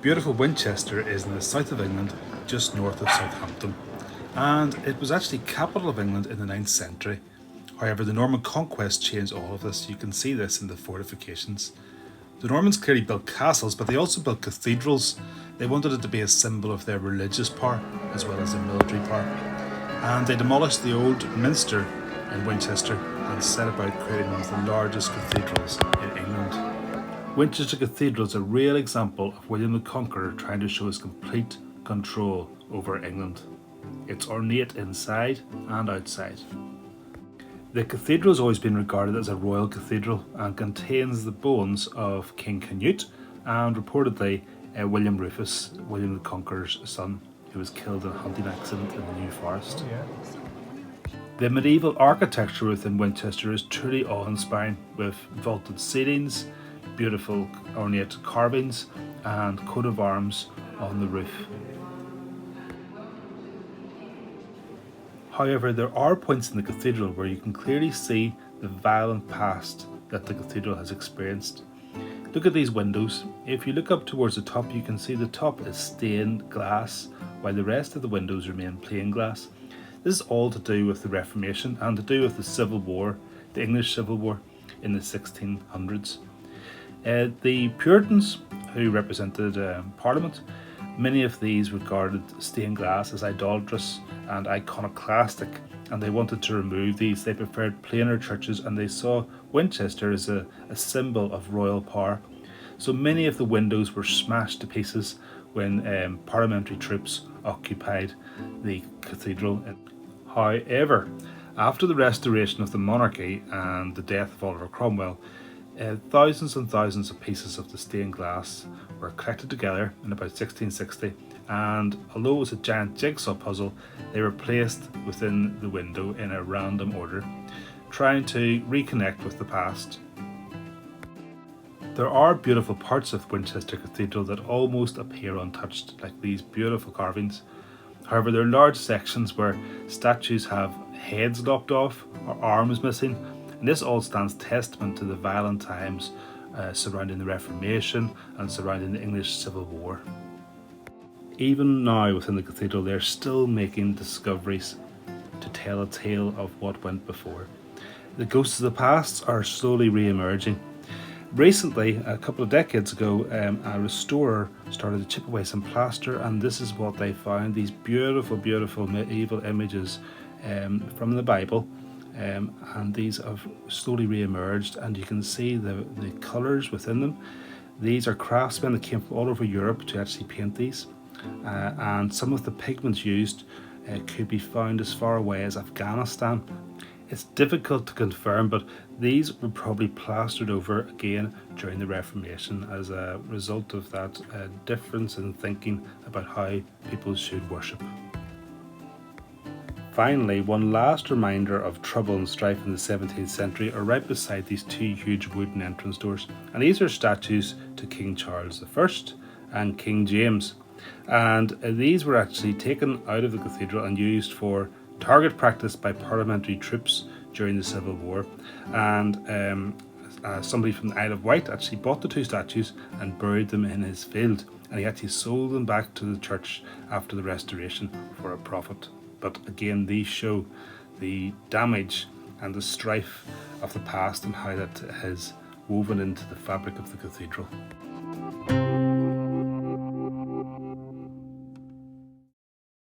Beautiful Winchester is in the south of England, just north of Southampton, and it was actually capital of England in the 9th century. However, the Norman conquest changed all of this. You can see this in the fortifications. The Normans clearly built castles, but they also built cathedrals. They wanted it to be a symbol of their religious power as well as their military power. And they demolished the old minster in Winchester and set about creating one of the largest cathedrals in England. Winchester Cathedral is a real example of William the Conqueror trying to show his complete control over England. It's ornate inside and outside. The cathedral has always been regarded as a royal cathedral and contains the bones of King Canute and reportedly William Rufus, William the Conqueror's son, who was killed in a hunting accident in the New Forest. The medieval architecture within Winchester is truly awe-inspiring, with vaulted ceilings, beautiful ornate carvings and coat of arms on the roof. However, there are points in the cathedral where you can clearly see the violent past that the cathedral has experienced. Look at these windows. If you look up towards the top, you can see the top is stained glass, while the rest of the windows remain plain glass. This is all to do with the Reformation and to do with the Civil War, the English Civil War in the 1600s. The Puritans, who represented Parliament, many of these regarded stained glass as idolatrous and iconoclastic, and they wanted to remove these. They preferred plainer churches, and they saw Winchester as a symbol of royal power. So many of the windows were smashed to pieces when parliamentary troops occupied the cathedral. However, after the restoration of the monarchy and the death of Oliver Cromwell, thousands and thousands of pieces of the stained glass were collected together in about 1660, and although it was a giant jigsaw puzzle, they were placed within the window in a random order, trying to reconnect with the past. There are beautiful parts of Winchester Cathedral that almost appear untouched, like these beautiful carvings. However, there are large sections where statues have heads lopped off or arms missing, and this all stands testament to the violent times surrounding the Reformation and surrounding the English Civil War. Even now within the cathedral, they're still making discoveries to tell a tale of what went before. The ghosts of the past are slowly re-emerging. Recently, a couple of decades ago, a restorer started to chip away some plaster, and this is what they found, these beautiful, beautiful medieval images from the Bible. And these have slowly re-emerged, and you can see the colours within them. These are craftsmen that came from all over Europe to actually paint these, and some of the pigments used could be found as far away as Afghanistan. It's difficult to confirm, but these were probably plastered over again during the Reformation as a result of that difference in thinking about how people should worship. Finally, one last reminder of trouble and strife in the 17th century are right beside these two huge wooden entrance doors, and these are statues to King Charles I and King James, and these were actually taken out of the cathedral and used for target practice by parliamentary troops during the Civil War. And somebody from the Isle of Wight actually bought the two statues and buried them in his field, and he actually sold them back to the church after the restoration for a profit. But again, these show the damage and the strife of the past and how that has woven into the fabric of the cathedral.